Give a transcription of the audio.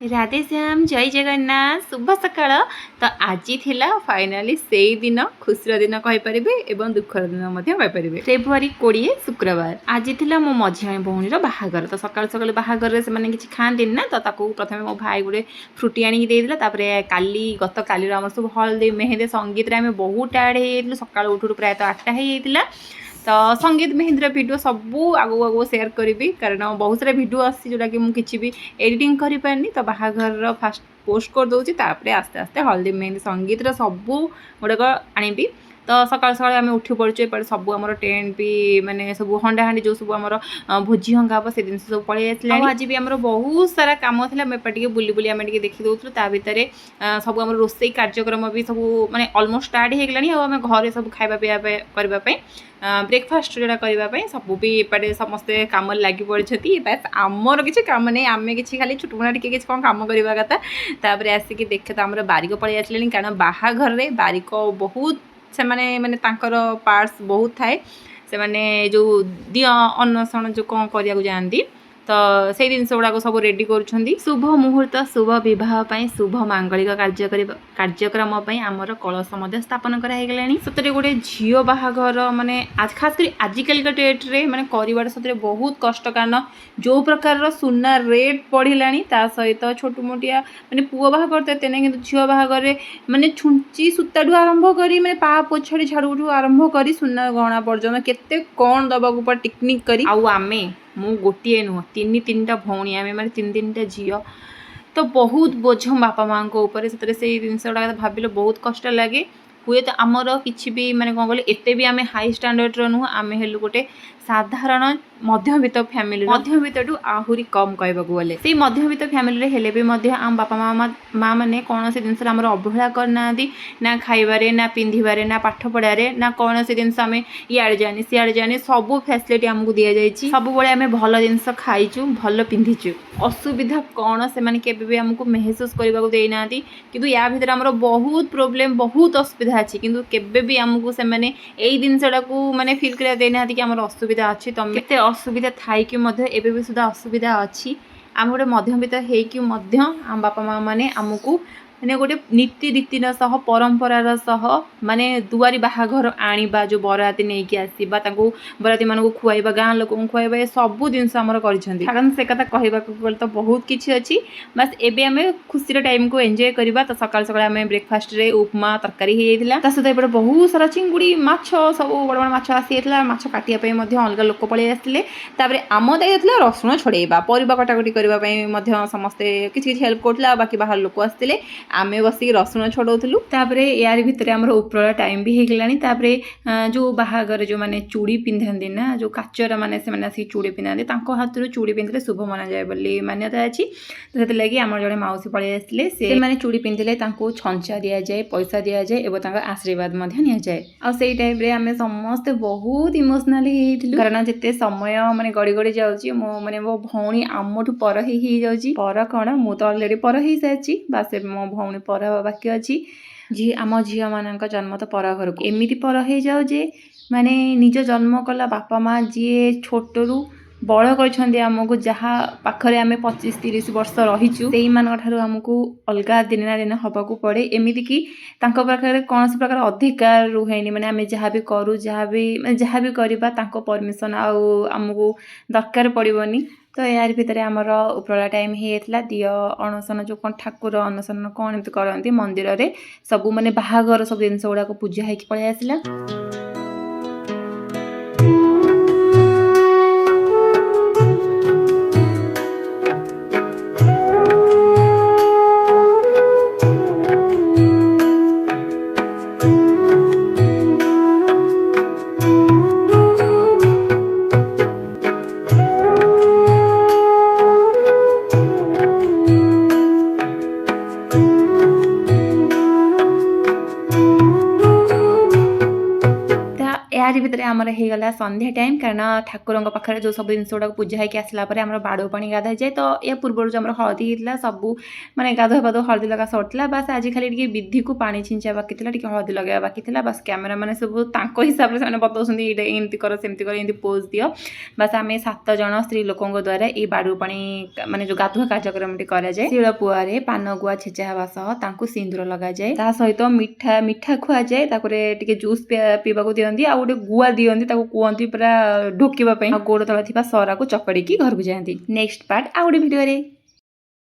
राधेश्याम जय जगन्नाथ शुभ सकाळ। तो आज थिला फाइनाली से दिन खुशीर दिन कहीपर एवं दुखर दिन कहीपर फेब्रुआरी 20 शुक्रवार आज थिला मो मझिया भौणीर बाहागर। तो सकाल सकाल बाहागर से माने किछि खाती ना तो ताकू प्रथमे मो भाई गोटे फ्रुटी आनिक देदेला। तापरे काली गत काली आम सब हल्दी मेहेंदी संगीत रे आमे बहुत टायर्ड हो सकाल उठू प्रायत 8टा हो। तो संगीत मेहेंदीर वीडियो सबू आगो आगो सेयार करी कारण बहुत सारा वीडियो आसी जोटा कि मुझे भी एडिटिंग करि पारनी। तो बाहाघर फास्ट पोस्ट कर दूसरी तापर आस्ते आस्ते हल्दी मेहेंदी संगीत सबू गुड़ाक आनी। तो सकाल सकाल आम उठी पड़े एपटे सब आम टेंट भी माने सब हंडा हांडी जो सब आम भोजी हंगा हम से जिन सब पलि आसला। आज भी आम बहुत सारा कम थी एपटे बुली बुली आम देखी दूसरू ता भितर सब आम रोसई कार्यक्रम भी सब माने अलमोस्ट स्टार्ट हो गलानी। आम घरे सब खाଇବା ପିଇବା करने ब्रेकफास्ट जोड़ा करने सब भी एपटे समस्ते कम लगी पड़ी। बास आमर किसी कम नहीं आम कि खाली छुटमुटा टी कौन कम करवा कथा। तापर आसिक देखे तो आम बारिक पलि आसले कारण बाहाघर में बारिक बहुत से माने माने तांकर पार्ट्स बहुत थाए से माने जो दिया अन्नसण जो कौन करिया जाती तो से जिन गुड़ाक सब रेडी कर शुभ मुहूर्त शुभ बह शुभ मांगलिक कार्यक्रम आमर कलश स्थापन कराला। सतरे गोटे झील बाहाघर माने आज खास कर आजिकल डेट रे माने कर सतरे बहुत कष्ट कारण जो प्रकार सुना रेट बढ़ला सहित छोटू मोटिया माने पुओ बाहा करते कि झील बाहाघर माने छुंची सूता आरंभ करी माने पा पोछड़ी झाड़ू आरंभ करी सुना गहना पर्यटन केते कौन दबाक पड़े टिकनिक करी आमे मु गोटे नुह तीन तीनटा भौणी आम माने तीन तीनटा झील तो बहुत बोझ बापा माँ ऊपर से जिनस गुड़ा भाविले बहुत कष्ट लगे। हुए तो आमर किसी भी माने कौन कहले एते भी आम हाई स्टैंडर्ड नुह आम हेलु गोटे साधारण मध्यवित्त फैमिली मध्यवित्त आहुरी कम कहबाक गले से मध्यवित्त फैमिली हेले भी आम बापा माँ मैंने कौन से जिनस अवहेला करना ना खाइबारे ना पिंधिबारे ना पाठ पढ़ारे ना कौन से जिनस आम इे जानी सियाड़े जानी सब फैसिलिटी आमको दि जाइए। सब बड़े आम भल जिनस खाइचु भल पिंधिचु असुविधा कौन से माने केबे भी आमको महसूस करने देना कि या भीतर आमर बहुत प्रोब्लेम बहुत असुविधा अच्छी किंतु केबे भी आमको से माने एई जिनसटा को माने फील करा देना कि आमर असुविधा अच्छी तुम केते असुविधा थाई कि एबे भी सुधा असुविधा अच्छी। आम गोटे मध्यवित्त होइकि आम बापा माँ मैंने आमको माने गोटे नीति रीतिर सह परंपरार सह माने दुआरी बाहाघर आनिबा जो बराती नहीं कि आसीबा तांको बराती मानक खुआइबा गाँ लोक खुआइबा ये सब जिनस आमर करिसेंती कारण से कथा कहबाक गले तो बहुत किछि अछि। बस एबे आमे खुशीर टाइम को एंजॉय करबा। तो सकाल सकाल आमे ब्रेकफास्ट रे उपमा तरकारी हे जाइतिला ता सहित एपटे बहुत सारा चिंगुड़ी माछ सब बड़ बड़ माछ आसी जाइतिला माछ काटिया पई मध्ये अलग लोक पळै आस्तिले। तापरे आम दायित्व रसुण छड़ेबा परिबा कटाकटी करबा पई मध्ये समस्ते किछि किछि हेल्प करथिला बाकी बाहर लोक आस्तिले आमे बसिक रसुण छड़ौलु। तापरे यार भितर आमर उपरला टाइम भी हो गलानी। तापरे जो बाहागर जो माने चूड़ी पिंधांती ना जो काचर माने से माने आसी चूड़ी पिंधांती तांको हाथरू चूड़ी पिंधले शुभ माना जाए बोली मान्यता अछि। तो सेते लागि आमर जड़े माउसी पळै आस्तिले से माने चूड़ी पिंधिले तांको छंचा दिया जाए पैसा दिया जाए एवं तांका आशीर्वाद मध्ये निया जाए। आ सेई टाइम रे आमे समस्त बहुत इमोशनल हेथिलु कारण जेते समय माने गड़ी गड़ी जाउची मो माने मो भौणी आमठु पर ही जाउची पर कोन मु तो ऑलरेडी पर ही साची बास मो भौणी पर बाकी अच्छी जी आम झील मान जन्म तो पर घर को एमती पर हो जाओ जे माने निज जन्म कला बापा माँ जी छोटू बड़ करमको जहाँ पाखरे आम 25-30 वर्ष रहीचु से आमको अलग दिन ना दिन हवाक पड़े एमती कि पाखे कौन से प्रकार अधिकार रुहेनी माने आम जहाँ भी करूँ जहाँ भी करवा परमिशन आमको दरकार पड़ोनी। तो यार भितर आमर उपरला टाइम होता दिय अणसन जो कौन ठाकुर अनशन कौन एमती करती मंदिर रे सब माने बाहागर सब जिनस गुड़ाक पूजा होगी पलि आसला। तारि भितर आमर हेगला संध्या टाइम कारण ठाकुरंक पाखरे जो सब जिनिस गुड़ाक पूजा होइके आसला परे आमर बाड़ो पानी गाधा जाए तो या पूर्व जो आमर हळदी हितला सब माने गाधो पाधो हळदी लगा सरथिला बस आज खाली टिके विधि को पानी छिंचा बाकी थिला टिके हळदी लगा बाकी थिला बस कैमरा माने सब तांको हिसाब रे माने बताउसंदी एटा एंती कर सेंती कर एंती पोज दियो बस आमे 7 जण स्त्री लोकंक द्वारा ए बाड़ो पानी माने जो गाधुआ कार्यक्रम टी करा जाए शिळ पुआरे पान गुआ छेचा हवा सह तांको सिंदूर लगा जाए ता सहित मिठा मिठा खुआ जाए ताकरे टिके जूस पीबा को दियंदी आ गोटे गुआ दियंदी ताको कुहंती पूरा ढोकिबा पई गोड़ तला थिबा सरा को चकड़ी की घर को जांदी नेक्स्ट पार्ट आ गोटे वीडियो रे।